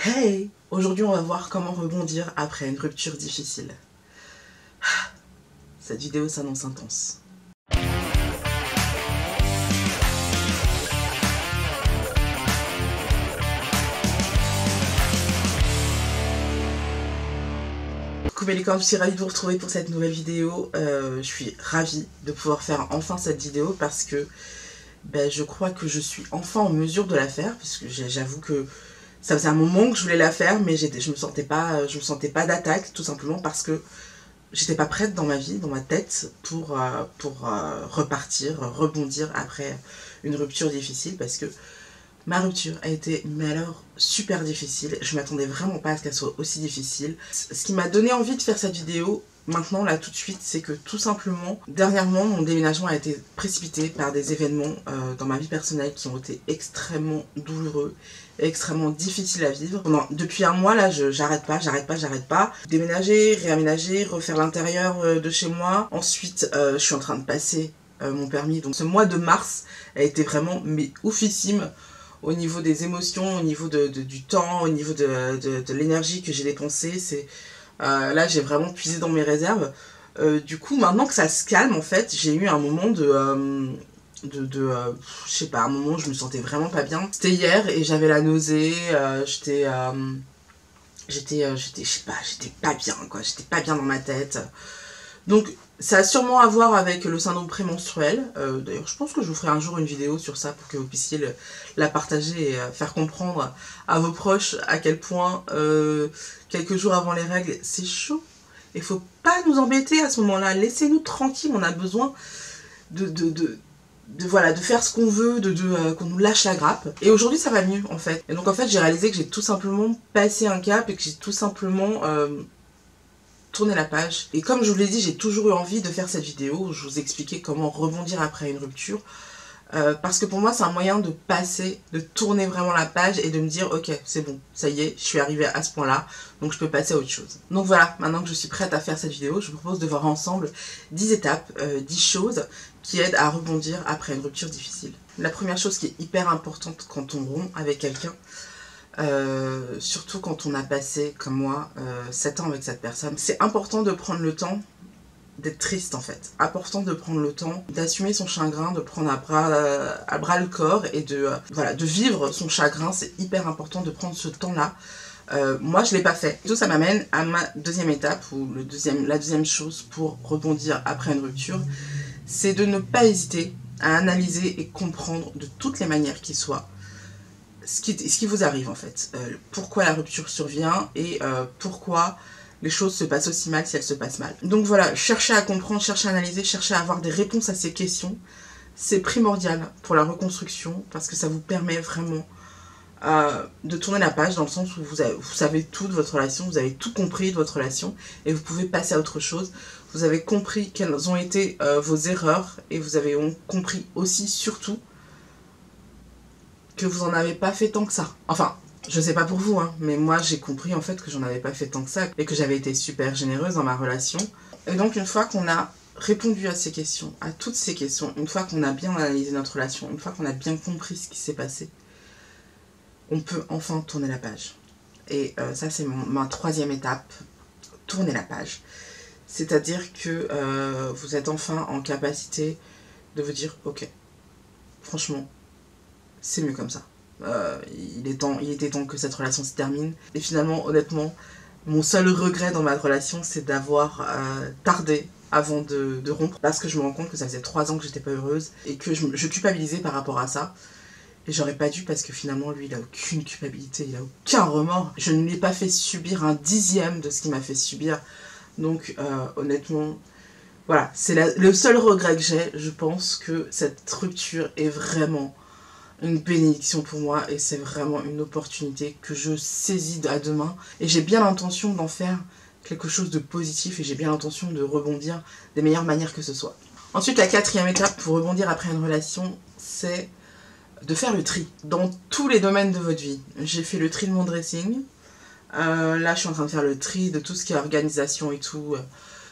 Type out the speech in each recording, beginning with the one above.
Hey! Aujourd'hui, on va voir comment rebondir après une rupture difficile. Cette vidéo s'annonce intense. Coucou mes licornes, je suis ravie de vous retrouver pour cette nouvelle vidéo. Je suis ravie de pouvoir faire enfin cette vidéo parce que je crois que je suis enfin en mesure de la faire, parce que j'avoue que ça faisait un moment que je voulais la faire, mais je me sentais pas d'attaque, tout simplement parce que j'étais pas prête dans ma vie, dans ma tête, pour repartir, rebondir après une rupture difficile, parce que ma rupture a été, mais alors, super difficile. Je m'attendais vraiment pas à ce qu'elle soit aussi difficile. Ce qui m'a donné envie de faire cette vidéo, maintenant, là, tout de suite, c'est que tout simplement, dernièrement, mon déménagement a été précipité par des événements dans ma vie personnelle qui ont été extrêmement douloureux, extrêmement difficiles à vivre. Depuis un mois, là, j'arrête pas. Déménager, réaménager, refaire l'intérieur de chez moi. Ensuite, je suis en train de passer mon permis. Donc, ce mois de mars a été vraiment, mais oufissime, au niveau des émotions, au niveau du temps, au niveau de l'énergie que j'ai dépensée. Là, j'ai vraiment puisé dans mes réserves. Du coup, maintenant que ça se calme, en fait, j'ai eu un moment je sais pas, un moment où je me sentais vraiment pas bien. C'était hier et j'avais la nausée, j'étais pas bien, quoi. J'étais pas bien dans ma tête. Donc, ça a sûrement à voir avec le syndrome prémenstruel. D'ailleurs, je pense que je vous ferai un jour une vidéo sur ça pour que vous puissiez la partager et faire comprendre à vos proches à quel point quelques jours avant les règles, c'est chaud. Il faut pas nous embêter à ce moment-là. Laissez-nous tranquilles. On a besoin de faire ce qu'on veut, qu'on nous lâche la grappe. Et aujourd'hui, ça va mieux, en fait. Et donc, en fait, j'ai réalisé que j'ai tout simplement passé un cap et que j'ai tout simplement tourné la page. Et comme je vous l'ai dit, j'ai toujours eu envie de faire cette vidéo où je vous expliquais comment rebondir après une rupture. Parce que pour moi, c'est un moyen de passer, de tourner vraiment la page et de me dire, ok, c'est bon, ça y est, je suis arrivée à ce point-là, donc je peux passer à autre chose. Donc voilà, maintenant que je suis prête à faire cette vidéo, je vous propose de voir ensemble 10 étapes, 10 choses qui aident à rebondir après une rupture difficile. La première chose qui est hyper importante quand on rompt avec quelqu'un, surtout quand on a passé, comme moi, 7 ans avec cette personne, c'est important de prendre le temps d'être triste, en fait. Important de prendre le temps d'assumer son chagrin, de prendre à bras le corps et de vivre son chagrin. C'est hyper important de prendre ce temps-là. Moi, je l'ai pas fait. Tout ça m'amène à ma deuxième étape, ou la deuxième chose pour rebondir après une rupture, c'est de ne pas hésiter à analyser et comprendre de toutes les manières qui soient ce qui vous arrive, en fait. Pourquoi la rupture survient et pourquoi les choses se passent aussi mal si elles se passent mal. Donc voilà, cherchez à comprendre, cherchez à analyser, cherchez à avoir des réponses à ces questions. C'est primordial pour la reconstruction parce que ça vous permet vraiment de tourner la page, dans le sens où vous savez tout de votre relation, vous avez tout compris de votre relation et vous pouvez passer à autre chose. Vous avez compris quelles ont été vos erreurs et vous avez compris aussi, surtout, que vous en avez pas fait tant que ça. Enfin, je sais pas pour vous, hein, mais moi j'ai compris en fait que j'en avais pas fait tant que ça et que j'avais été super généreuse dans ma relation. Et donc une fois qu'on a répondu à ces questions, à toutes ces questions, une fois qu'on a bien analysé notre relation, une fois qu'on a bien compris ce qui s'est passé, on peut enfin tourner la page. Et ça c'est ma troisième étape, tourner la page. C'est-à-dire que vous êtes enfin en capacité de vous dire, ok, franchement, c'est mieux comme ça. Il était temps que cette relation se termine. Et finalement, honnêtement, mon seul regret dans ma relation, c'est d'avoir tardé avant de rompre. Parce que je me rends compte que ça faisait 3 ans que j'étais pas heureuse et que je culpabilisais par rapport à ça. Et j'aurais pas dû, parce que finalement, lui, il a aucune culpabilité, il a aucun remords. Je ne lui ai pas fait subir un dixième de ce qu'il m'a fait subir. Donc, honnêtement, voilà, c'est le seul regret que j'ai. Je pense que cette rupture est vraiment une bénédiction pour moi et c'est vraiment une opportunité que je saisis à deux mains et j'ai bien l'intention d'en faire quelque chose de positif et j'ai bien l'intention de rebondir des meilleures manières que ce soit. Ensuite, la quatrième étape pour rebondir après une relation, c'est de faire le tri dans tous les domaines de votre vie. J'ai fait le tri de mon dressing, là je suis en train de faire le tri de tout ce qui est organisation et tout.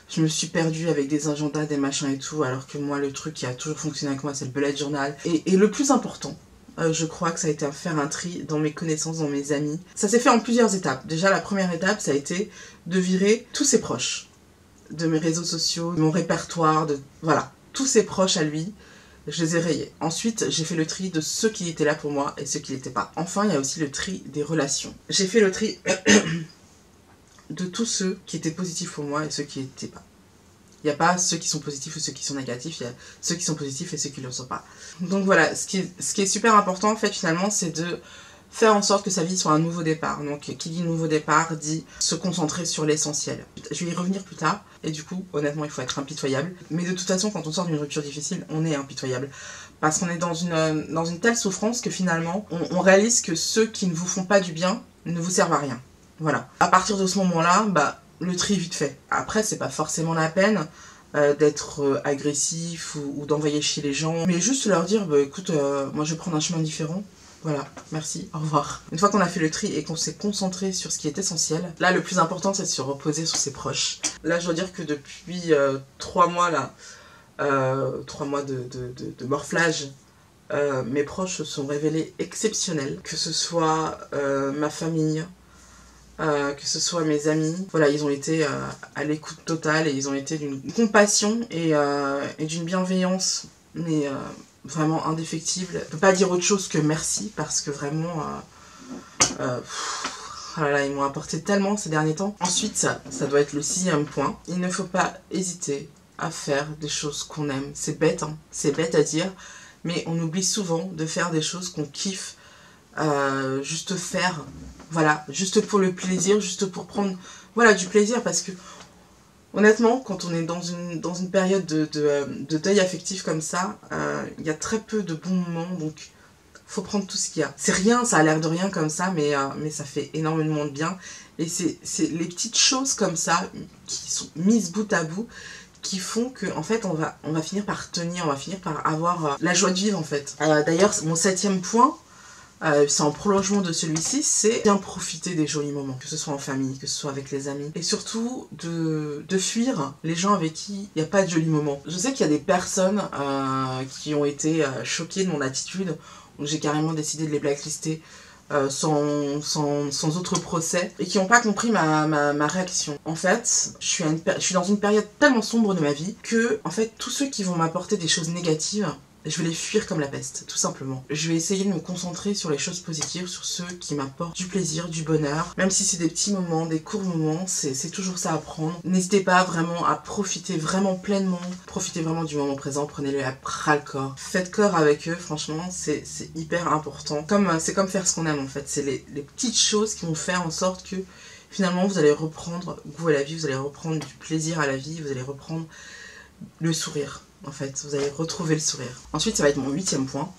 Je me suis perdue avec des agendas, des machins et tout, alors que moi le truc qui a toujours fonctionné avec moi c'est le bullet journal. Et le plus important, je crois que ça a été à faire un tri dans mes connaissances, dans mes amis. Ça s'est fait en plusieurs étapes. Déjà, la première étape, ça a été de virer tous ses proches. De mes réseaux sociaux, de mon répertoire, voilà. Tous ses proches à lui, je les ai rayés. Ensuite, j'ai fait le tri de ceux qui étaient là pour moi et ceux qui n'étaient pas. Enfin, il y a aussi le tri des relations. J'ai fait le tri de tous ceux qui étaient positifs pour moi et ceux qui n'étaient pas. Il n'y a pas ceux qui sont positifs ou ceux qui sont négatifs, il y a ceux qui sont positifs et ceux qui ne le sont pas. Donc voilà, ce qui est super important en fait finalement, c'est de faire en sorte que sa vie soit un nouveau départ. Donc qui dit nouveau départ dit se concentrer sur l'essentiel. Je vais y revenir plus tard et du coup honnêtement il faut être impitoyable. Mais de toute façon quand on sort d'une rupture difficile, on est impitoyable. Parce qu'on est dans une telle souffrance que finalement on réalise que ceux qui ne vous font pas du bien ne vous servent à rien. Voilà. À partir de ce moment-là, le tri est vite fait. Après, c'est pas forcément la peine d'être agressif ou d'envoyer chier les gens, mais juste leur dire, écoute, moi je vais prendre un chemin différent. Voilà, merci, au revoir. Une fois qu'on a fait le tri et qu'on s'est concentré sur ce qui est essentiel, là, le plus important, c'est de se reposer sur ses proches. Là, je dois dire que depuis 3 mois, là, 3 mois de morflage, mes proches se sont révélés exceptionnels. Que ce soit ma famille, que ce soit mes amis, voilà, ils ont été à l'écoute totale et ils ont été d'une compassion et d'une bienveillance, mais vraiment indéfectible. Je peux pas dire autre chose que merci parce que vraiment, oh là là, ils m'ont apporté tellement ces derniers temps. Ensuite, ça doit être le 6e point. Il ne faut pas hésiter à faire des choses qu'on aime. C'est bête, hein, c'est bête à dire, mais on oublie souvent de faire des choses qu'on kiffe, juste faire. Voilà, juste pour le plaisir, juste pour prendre voilà, du plaisir parce que honnêtement, quand on est dans une période de deuil affectif comme ça, il y a très peu de bons moments, donc faut prendre tout ce qu'il y a. C'est rien, ça a l'air de rien comme ça, mais ça fait énormément de bien. Et c'est les petites choses comme ça qui sont mises bout à bout qui font que en fait on va finir par tenir, on va finir par avoir la joie de vivre en fait. D'ailleurs, mon 7e point, c'est en prolongement de celui-ci, c'est bien profiter des jolis moments, que ce soit en famille, que ce soit avec les amis, et surtout de fuir les gens avec qui il n'y a pas de jolis moments. Je sais qu'il y a des personnes qui ont été choquées de mon attitude, donc j'ai carrément décidé de les blacklister sans autre procès, et qui n'ont pas compris ma réaction. En fait, je suis dans une période tellement sombre de ma vie que, en fait, tous ceux qui vont m'apporter des choses négatives, je vais les fuir comme la peste, tout simplement. Je vais essayer de me concentrer sur les choses positives, sur ceux qui m'apportent du plaisir, du bonheur. Même si c'est des petits moments, des courts moments, c'est toujours ça à prendre. N'hésitez pas vraiment à profiter vraiment pleinement. Profitez vraiment du moment présent, prenez-le à bras-le-corps. Faites corps avec eux, franchement, c'est hyper important. C'est comme faire ce qu'on aime en fait. C'est les petites choses qui vont faire en sorte que finalement vous allez reprendre goût à la vie, vous allez reprendre du plaisir à la vie, vous allez reprendre le sourire. En fait, vous allez retrouver le sourire. Ensuite, ça va être mon 8e point.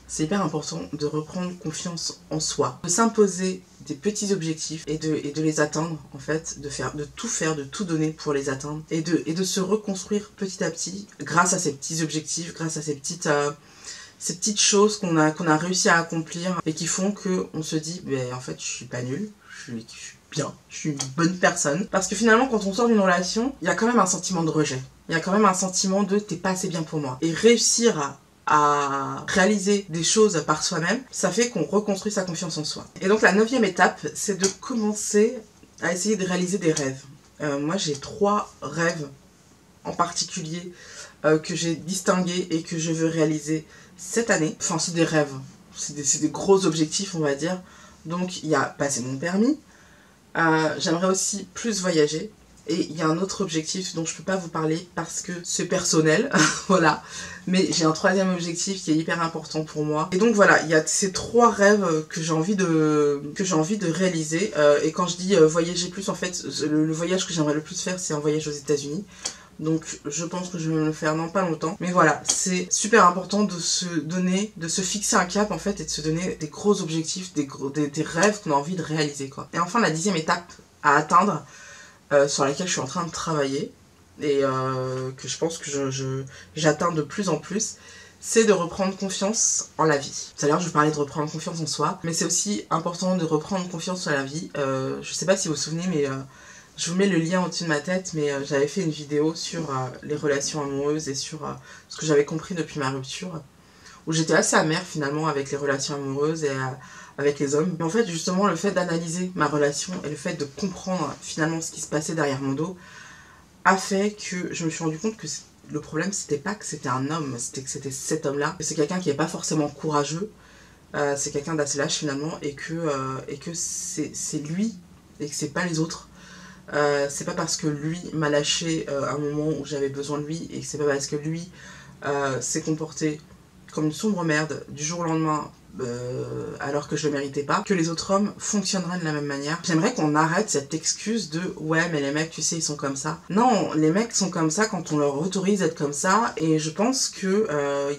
C'est hyper important de reprendre confiance en soi, de s'imposer des petits objectifs et de les atteindre, en fait, de tout donner pour les atteindre et de se reconstruire petit à petit grâce à ces petits objectifs, grâce à ces petites choses qu'on a réussi à accomplir et qui font qu'on se dit, en fait, je suis pas nulle, je suis bien, je suis une bonne personne. Parce que finalement, quand on sort d'une relation, il y a quand même un sentiment de rejet. Il y a quand même un sentiment de t'es pas assez bien pour moi. Et réussir à réaliser des choses par soi-même, ça fait qu'on reconstruit sa confiance en soi. Et donc la 9e étape, c'est de commencer à essayer de réaliser des rêves. Moi j'ai 3 rêves en particulier que j'ai distingués et que je veux réaliser cette année. Enfin c'est des rêves, c'est des gros objectifs on va dire. Donc il y a passer mon permis, j'aimerais aussi plus voyager. Et il y a un autre objectif dont je ne peux pas vous parler parce que c'est personnel, voilà. Mais j'ai un 3e objectif qui est hyper important pour moi. Et donc voilà, il y a ces 3 rêves que j'ai envie de réaliser. Et quand je dis voyager plus, en fait, le voyage que j'aimerais le plus faire, c'est un voyage aux États-Unis. Donc je pense que je vais me le faire dans pas longtemps. Mais voilà, c'est super important de se fixer un cap en fait et de se donner des gros objectifs, des rêves qu'on a envie de réaliser quoi. Et enfin la 10e étape à atteindre, sur laquelle je suis en train de travailler et que je pense que j'atteins de plus en plus, c'est de reprendre confiance en la vie. Tout à l'heure je vous parlais de reprendre confiance en soi, mais c'est aussi important de reprendre confiance en la vie. Je sais pas si vous vous souvenez, mais je vous mets le lien au-dessus de ma tête, mais j'avais fait une vidéo sur les relations amoureuses et sur ce que j'avais compris depuis ma rupture, où j'étais assez amère finalement avec les relations amoureuses et avec les hommes. Mais en fait, justement, le fait d'analyser ma relation et le fait de comprendre finalement ce qui se passait derrière mon dos a fait que je me suis rendu compte que le problème, c'était pas que c'était un homme, c'était que c'était cet homme-là. C'est quelqu'un qui n'est pas forcément courageux, c'est quelqu'un d'assez lâche finalement, et que c'est lui et que c'est pas les autres. C'est pas parce que lui m'a lâché à un moment où j'avais besoin de lui, et que c'est pas parce que lui s'est comporté comme une sombre merde du jour au lendemain alors que je le méritais pas, que les autres hommes fonctionneraient de la même manière. J'aimerais qu'on arrête cette excuse de ouais mais les mecs tu sais ils sont comme ça. Non, les mecs sont comme ça quand on leur autorise d'être comme ça, et je pense que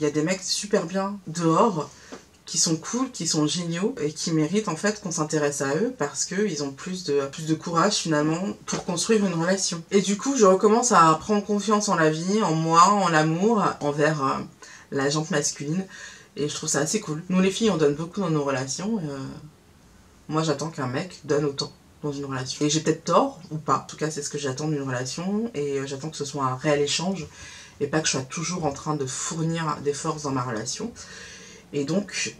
y a des mecs super bien dehors qui sont cool, qui sont géniaux et qui méritent en fait qu'on s'intéresse à eux parce qu'ils ont plus de courage finalement pour construire une relation. Et du coup je recommence à prendre confiance en la vie, en moi, en l'amour, envers la jante masculine, et je trouve ça assez cool. Nous les filles on donne beaucoup dans nos relations, moi j'attends qu'un mec donne autant dans une relation. Et j'ai peut-être tort ou pas, en tout cas c'est ce que j'attends d'une relation, et j'attends que ce soit un réel échange et pas que je sois toujours en train de fournir des forces dans ma relation. Et donc,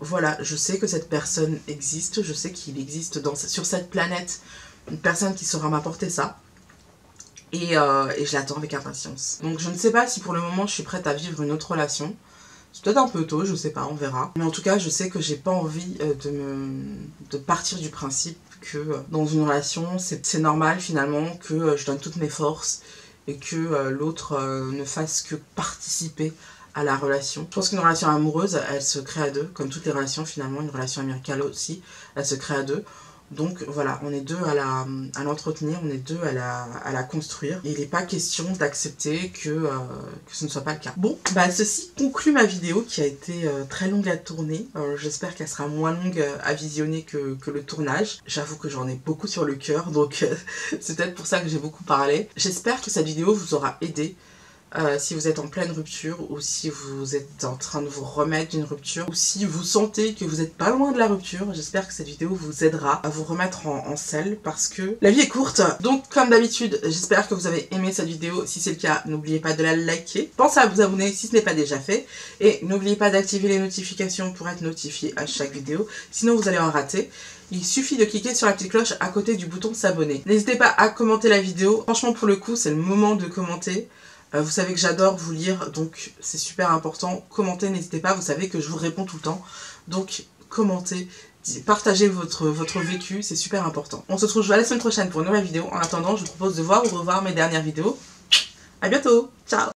voilà, je sais que cette personne existe, je sais qu'il existe sur cette planète une personne qui saura m'apporter ça. Et je l'attends avec impatience. Donc je ne sais pas si pour le moment je suis prête à vivre une autre relation. C'est peut-être un peu tôt, je sais pas, on verra. Mais en tout cas, je sais que j'ai pas envie de partir du principe que dans une relation, c'est normal finalement que je donne toutes mes forces et que l'autre ne fasse que participer à la relation. Je pense qu'une relation amoureuse, elle se crée à deux, comme toutes les relations finalement, une relation amicale aussi, elle se crée à deux. Donc voilà, on est deux à l'entretenir, on est deux à la construire. Et il n'est pas question d'accepter que ce ne soit pas le cas. Bon, bah ceci conclut ma vidéo qui a été très longue à tourner. J'espère qu'elle sera moins longue à visionner que le tournage. J'avoue que j'en ai beaucoup sur le cœur, donc c'est peut-être pour ça que j'ai beaucoup parlé. J'espère que cette vidéo vous aura aidé. Si vous êtes en pleine rupture, ou si vous êtes en train de vous remettre d'une rupture, ou si vous sentez que vous n'êtes pas loin de la rupture, j'espère que cette vidéo vous aidera à vous remettre en selle, parce que la vie est courte. Donc comme d'habitude, j'espère que vous avez aimé cette vidéo. Si c'est le cas, n'oubliez pas de la liker, pensez à vous abonner si ce n'est pas déjà fait, et n'oubliez pas d'activer les notifications pour être notifié à chaque vidéo, sinon vous allez en rater. Il suffit de cliquer sur la petite cloche à côté du bouton s'abonner. N'hésitez pas à commenter la vidéo, franchement pour le coup c'est le moment de commenter. Vous savez que j'adore vous lire, donc c'est super important. Commentez, n'hésitez pas, vous savez que je vous réponds tout le temps. Donc commentez, partagez votre vécu, c'est super important. On se retrouve la semaine prochaine pour une nouvelle vidéo. En attendant, je vous propose de voir ou revoir mes dernières vidéos. A bientôt, ciao!